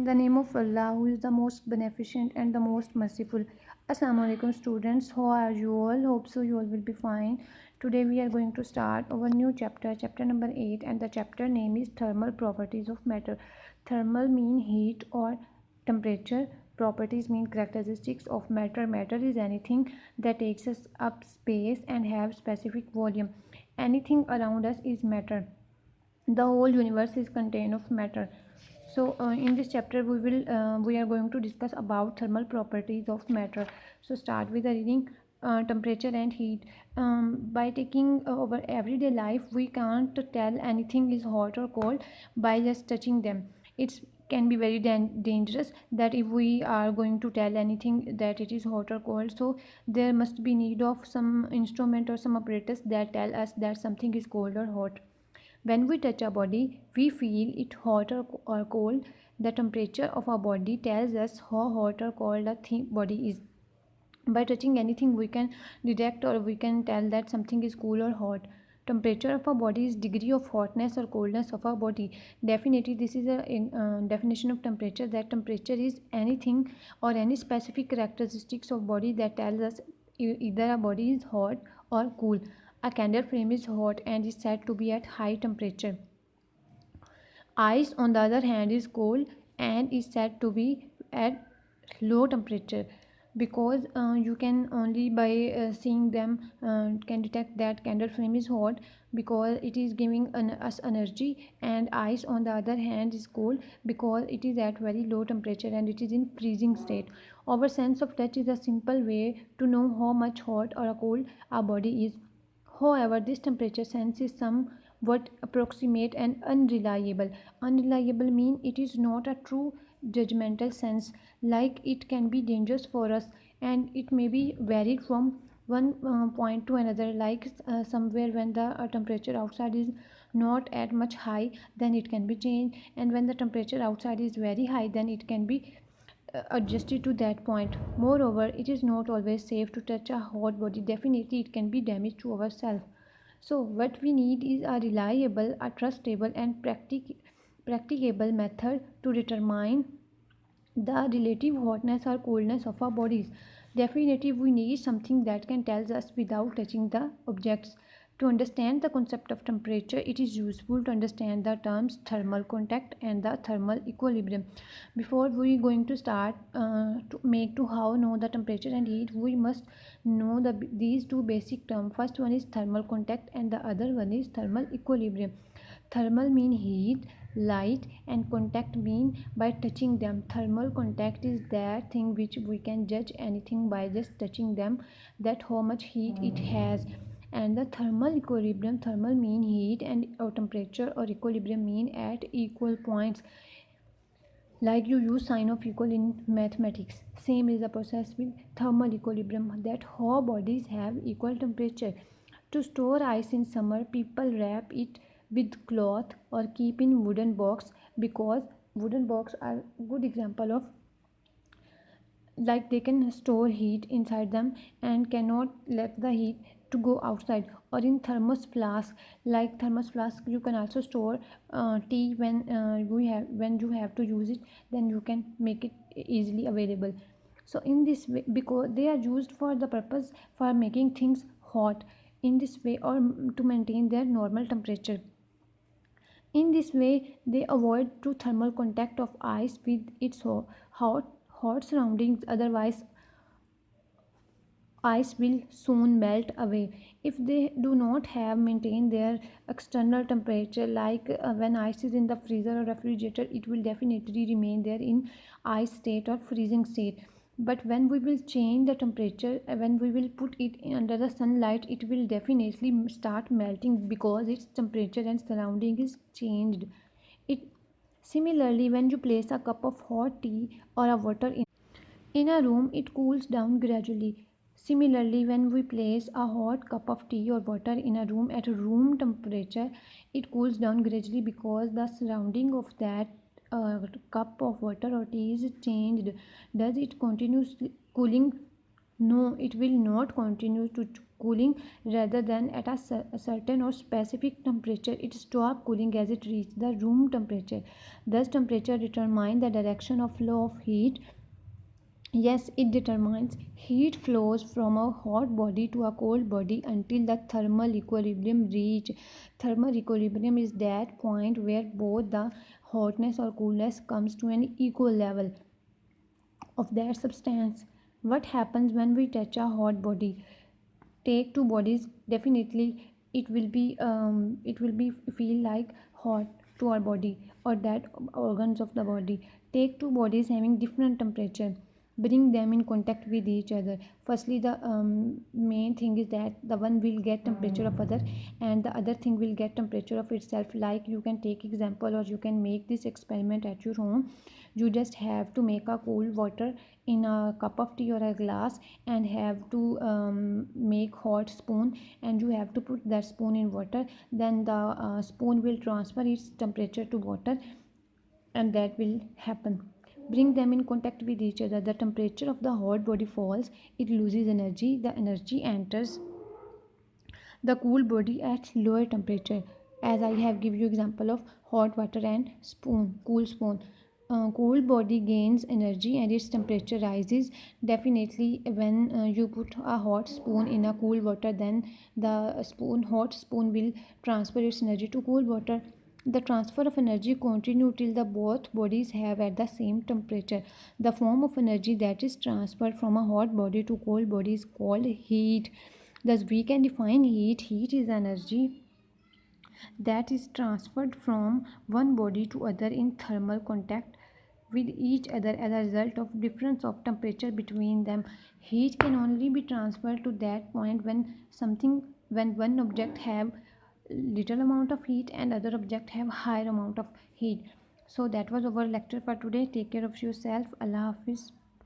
In the name of Allah, who is the most beneficent and the most merciful. Assalamu alaikum students, how are you all? Hope so you all will be fine. Today we are going to start our new chapter, chapter number 8, and the chapter name is Thermal Properties of Matter. Thermal mean heat or temperature. Properties mean characteristics of matter. Matter is anything that takes us up space and have specific volume. Anything around us is matter. The whole universe is contained of matter. So in this chapter we are going to discuss about thermal properties of matter. So start with the reading. Temperature and heat. By taking our everyday life, we can't tell anything is hot or cold by just touching them. It can be very dangerous that if we are going to tell anything that it is hot or cold, so there must be need of some instrument or some apparatus that tell us that something is cold or hot. When we touch our body, we feel it hot or cold. The temperature of our body tells us how hot or cold our body is. By touching anything, we can detect or we can tell that something is cool or hot. Temperature of our body is degree of hotness or coldness of our body. Definitely, this is a definition of temperature. That temperature is anything or any specific characteristics of body that tells us either our body is hot or cool. A candle flame is hot and is said to be at high temperature. Ice, on the other hand, is cold and is said to be at low temperature, because you can only by seeing them can detect that candle flame is hot because it is giving us energy, and ice on the other hand is cold because it is at very low temperature and it is in freezing state. Our sense of touch is a simple way to know how much hot or cold our body is. However, this temperature sense is somewhat approximate and unreliable. Unreliable means it is not a true judgmental sense, like it can be dangerous for us and it may be varied from one point to another, like somewhere when the temperature outside is not at much high, then it can be changed, and when the temperature outside is very high, then it can be adjusted to that point. Moreover, it is not always safe to touch a hot body. Definitely, it can be damage to ourselves. So, what we need is a reliable, a trustable, and practicable method to determine the relative hotness or coldness of our bodies. Definitely, we need something that can tell us without touching the objects. To understand the concept of temperature, it is useful to understand the terms thermal contact and the thermal equilibrium. Before we going to start to how know the temperature and heat, we must know these two basic terms. First one is thermal contact and the other one is thermal equilibrium. Thermal mean heat, light, and contact mean by touching them. Thermal contact is that thing which we can judge anything by just touching them, that how much heat it has. And the thermal equilibrium, thermal mean heat and temperature or equilibrium mean at equal points, like you use sign of equal in mathematics. Same is the process with thermal equilibrium, that how bodies have equal temperature. To store ice in summer, people wrap it with cloth or keep in wooden box, because wooden box are good example of, like they can store heat inside them and cannot let the heat to go outside. Or in thermos flask, like thermos flask you can also store tea when you have to use it, then you can make it easily available. So in this way, because they are used for the purpose for making things hot in this way, or to maintain their normal temperature. In this way, they avoid to thermal contact of ice with its hot surroundings. Otherwise, ice will soon melt away. If they do not have maintained their external temperature, like when ice is in the freezer or refrigerator, it will definitely remain there in ice state or freezing state. But when we will change the temperature, when we will put it under the sunlight, it will definitely start melting because its temperature and surrounding is changed. It Similarly, when you place a cup of hot tea or a water in a room, it cools down gradually. Similarly, when we place a hot cup of tea or water in a room at room temperature, it cools down gradually because the surrounding of that cup of water or tea is changed. Does it continues cooling? No, it will not continue to cooling. Rather than at a certain or specific temperature, it stop cooling as it reach the room temperature. Thus temperature determine the direction of flow of heat. Yes, it determines heat flows from a hot body to a cold body until the thermal equilibrium reach. Thermal equilibrium is that point where both the hotness or coolness comes to an equal level of that substance. What happens when we touch a hot body? Take two bodies, definitely it will be feel like hot to our body or that organs of the body. Take two bodies having different temperature, bring them in contact with each other. Firstly, the main thing is that the one will get temperature of other and the other thing will get temperature of itself. Like you can take example or you can make this experiment at your home. You just have to make a cool water in a cup of tea or a glass and have to make hot spoon, and you have to put that spoon in water. Then the spoon will transfer its temperature to water, and that will happen. Bring them in contact with each other. The temperature of the hot body falls, it loses energy. The energy enters the cool body at lower temperature. As I have give you example of hot water and spoon, cool spoon. Cool body gains energy and its temperature rises. Definitely when you put a hot spoon in a cool water, then the hot spoon will transfer its energy to cool water. The transfer of energy continue till the both bodies have at the same temperature. The form of energy that is transferred from a hot body to cold body is called heat. Thus, we can define heat. Heat is energy that is transferred from one body to other in thermal contact with each other as a result of difference of temperature between them. Heat can only be transferred to that point when one object have little amount of heat and other object have higher amount of heat. So that was our lecture for today. Take care of yourself. Allah Hafiz.